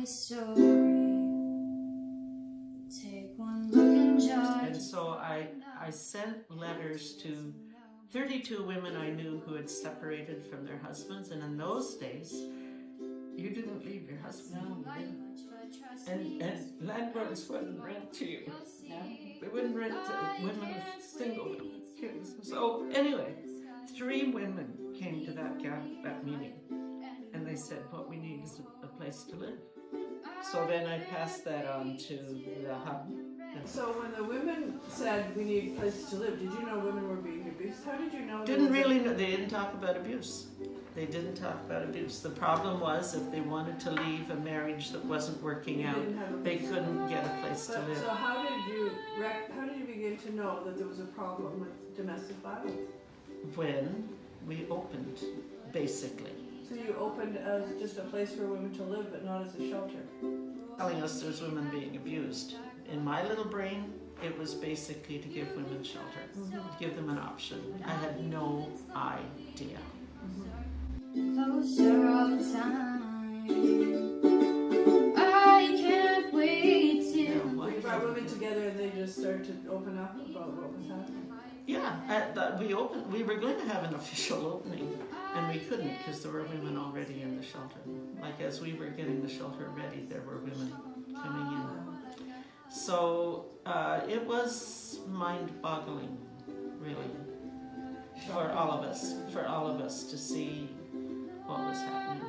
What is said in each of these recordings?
my story. Take one look and judge. And so I sent letters to 32 women I knew who had separated from their husbands, and in those days, you didn't leave your husband. And landlords wouldn't rent to you. They wouldn't rent to women with single kids. So anyway, 3 women came to that meeting, and they said, what we need is a place to live. So then I passed that on to the hub. So when the women said we need a place to live, did you know women were being abused? How did you know? Didn't really know. They didn't talk about abuse. They didn't talk about abuse. The problem was if they wanted to leave a marriage that wasn't working out, they couldn't get a place to live. So how did you begin to know that there was a problem with domestic violence? When we opened, basically. So you opened as just a place for women to live, but not as a shelter? Telling us there's women being abused. In my little brain, it was basically to give women shelter, to give them an option. I had no idea. Closer all the time. I can't wait to. You brought women together and they just started to open up about what was happening. Yeah, we were going to have an official opening, and we couldn't because there were women already in the shelter. Like as we were getting the shelter ready, there were women coming in. So it was mind-boggling, really, for all of us to see what was happening.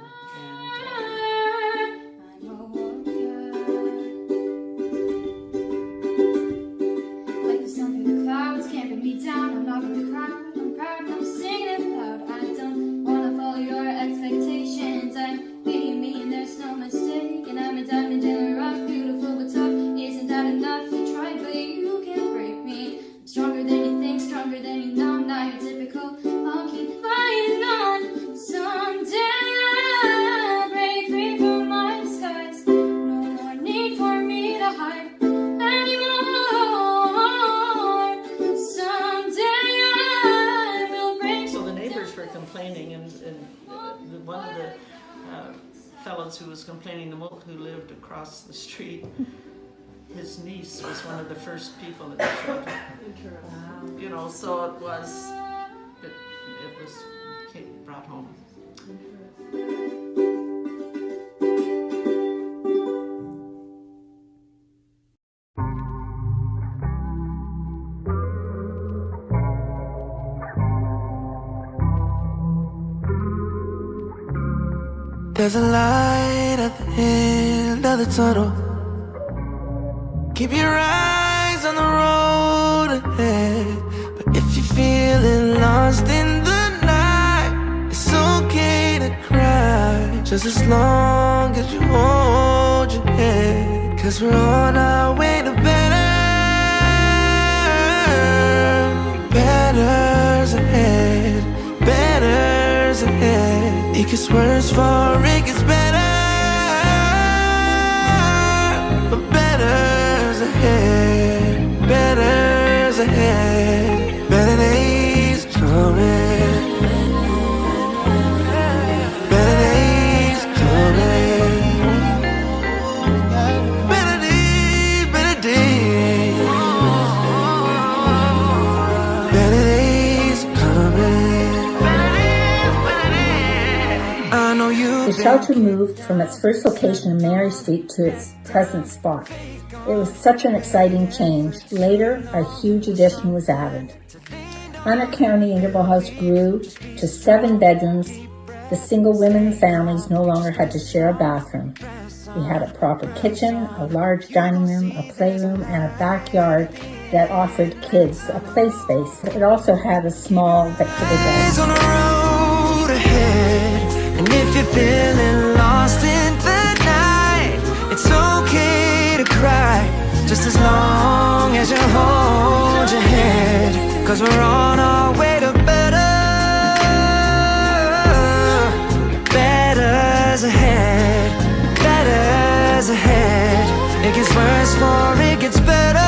Like the sun through the clouds can't bring me down. I'm not gonna cry. I'm proud. I'm singing it loud. I don't wanna follow your expectations. I'm being me and there's no mistake. And I'm a diamond in the rough, beautiful but tough. Isn't that enough? You tried, but you can't break me. I'm stronger than you think, stronger than you know. I'm not your typical. I'll keep fighting on. Someday I'll break free from my skies. No more need for me to hide anymore. Someday I will break. So the neighbors were complaining, and one of the fellows who was complaining, the monk who lived across the street, his niece was one of the first people in the shelter. You know, so it was brought home. There's a light at the end of the tunnel. Keep your eyes on the road ahead. But if you're feeling lost in the night, it's okay to cry, just as long as you hold your head. 'Cause we're on our way to better. Better's ahead, better's ahead. It gets worse before it gets better. But better's ahead, better's ahead. Better days coming, better days coming. Better days, better days. Better days coming. I know you. The shelter moved from its first location in Mary Street to its present spot. It was such an exciting change. Later, a huge addition was added. Lanark County Interval House grew to 7 bedrooms. The single women families no longer had to share a bathroom. We had a proper kitchen, a large dining room, a playroom, and a backyard that offered kids a play space. It also had a small vegetable garden. On the road ahead, and if you're feeling lost in the night, it's okay to cry, just as long as you hold your head. 'Cause we're on our way to better. Better's ahead, better's ahead. It gets worse before it gets better.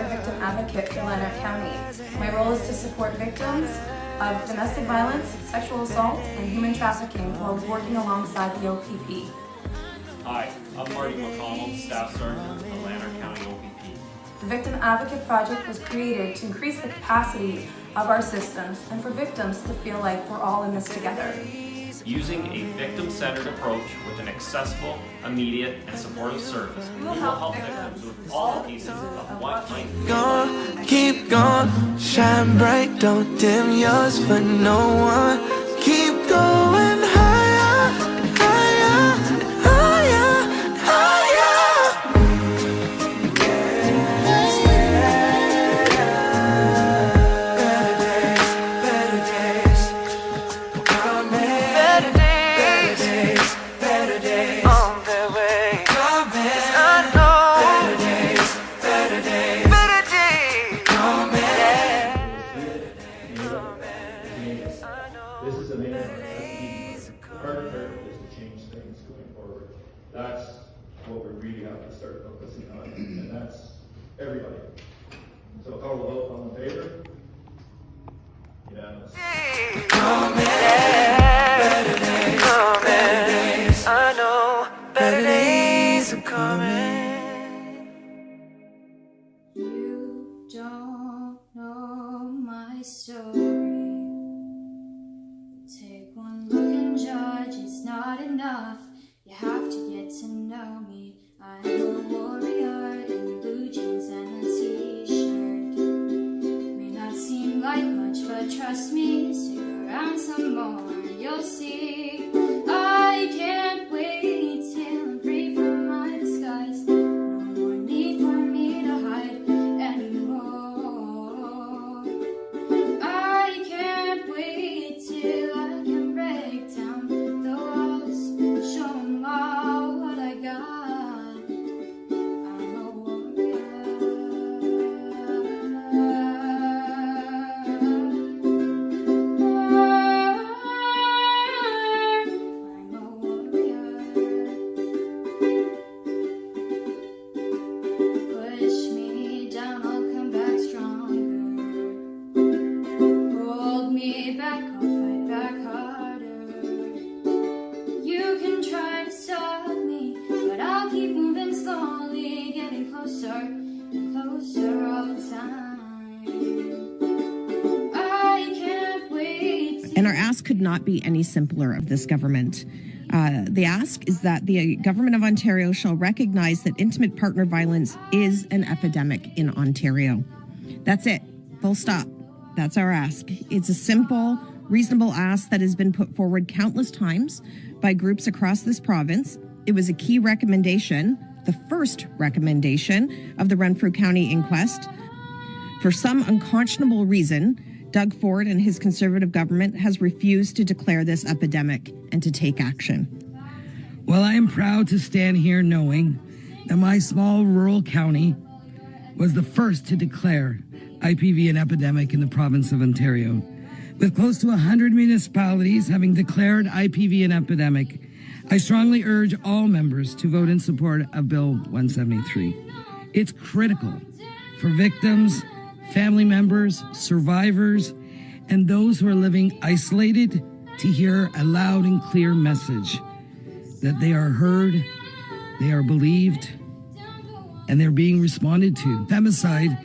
Victim advocate for Lanark County. My role is to support victims of domestic violence, sexual assault, and human trafficking while working alongside the OPP. Hi, I'm Marty McConnell, Staff Sergeant of the Lanark County OPP. The Victim Advocate Project was created to increase the capacity of our systems and for victims to feel like we're all in this together. Using a victim-centered approach with an accessible, immediate, and supportive service, we will help victims with all pieces of what might Keep going, shine bright, don't dim yours for no one. Keep going higher, higher, higher, higher. Better days coming. Better days on their way. Coming. I know. Better days coming. This is amazing. Part of it is to change things going forward. That's what we really have to start focusing on, and that's everybody. So call the vote, all in favor? Unanimous. Better days, I know. Better days are coming. You don't know my story. Take one look and judge, it's not enough. You have to get to know me. I'm a warrior in blue jeans and a t-shirt. May not seem like much, but trust me, stick around some more and you'll see. I can't wait till I'm free from my disguise. No more need for me to hide anymore. I can't wait till I can break down the walls, show 'em all what I got. I'm a warrior. I'm a warrior. Push me down, I'll come back stronger. Hold me back, I'll fight back harder. You can try to stop me, but I'll keep moving slowly, getting closer and closer all the time. I can't wait. And our ask could not be any simpler of this government. The ask is that the Government of Ontario shall recognize that intimate partner violence is an epidemic in Ontario. That's it. Full stop. That's our ask. It's a simple, reasonable ask that has been put forward countless times by groups across this province. It was a key recommendation, the first recommendation of the Renfrew County inquest. For some unconscionable reason, Doug Ford and his Conservative government has refused to declare this epidemic and to take action. Well, I am proud to stand here knowing that my small rural county was the first to declare IPV an epidemic in the province of Ontario. With close to 100 municipalities having declared IPV an epidemic, I strongly urge all members to vote in support of Bill 173. It's critical for victims, family members, survivors, and those who are living isolated to hear a loud and clear message that they are heard, they are believed, and they're being responded to. Femicide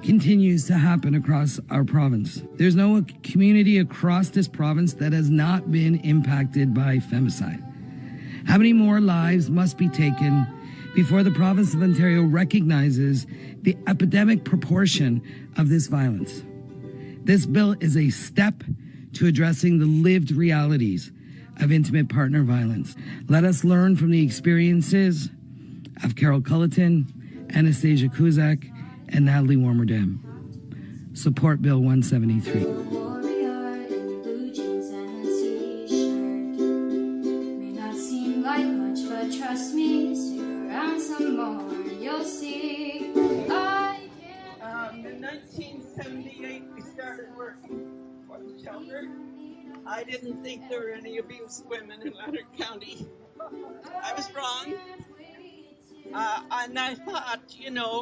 continues to happen across our province. There's no community across this province that has not been impacted by femicide. How many more lives must be taken before the province of Ontario recognizes the epidemic proportion of this violence? This bill is a step to addressing the lived realities of intimate partner violence. Let us learn from the experiences of Carol Culleton, Anastasia Kuzak, and Natalie Warmerdam. Support Bill 173. Warrior in blue jeans and a t-shirt. May not seem like much, but trust me, stick around some more and you'll see. I can't. In 1978, we started working for the shelter. I didn't think there were any abused women in Lanark County. I was wrong. And I thought,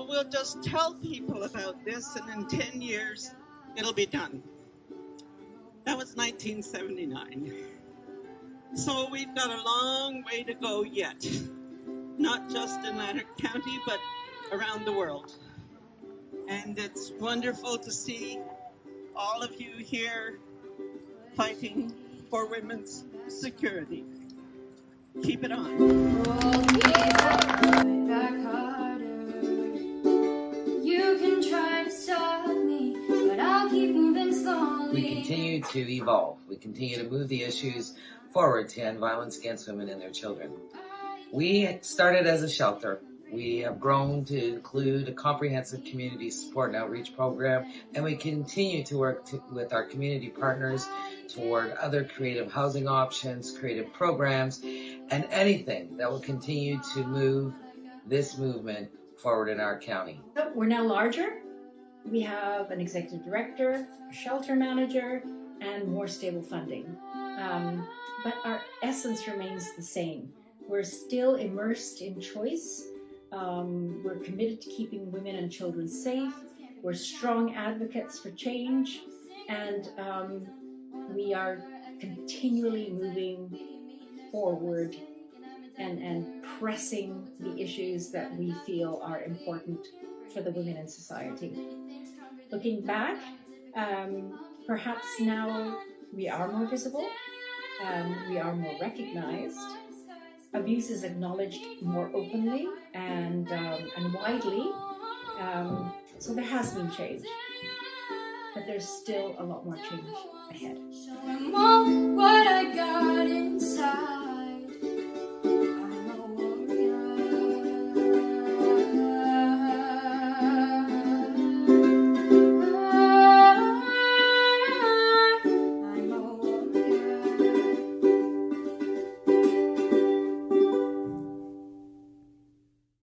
we'll just tell people about this and in 10 years, it'll be done. That was 1979. So we've got a long way to go yet, not just in Lanark County, but around the world. And it's wonderful to see all of you here fighting for women's security. Keep it on. We'll keep it back harder. You can try to stop me, but I'll keep moving slowly. We continue to evolve. We continue to move the issues forward to end violence against women and their children. We started as a shelter. We have grown to include a comprehensive community support and outreach program, and we continue to work with our community partners toward other creative housing options, creative programs, and anything that will continue to move this movement forward in our county. We're now larger. We have an executive director, a shelter manager, and more stable funding. But our essence remains the same. We're still immersed in choice. We're committed to keeping women and children safe. We're strong advocates for change, and we are continually moving forward and pressing the issues that we feel are important for the women in society. Looking back, perhaps now we are more visible, we are more recognized. Abuse is acknowledged more openly and widely, so there has been change, but there's still a lot more change ahead.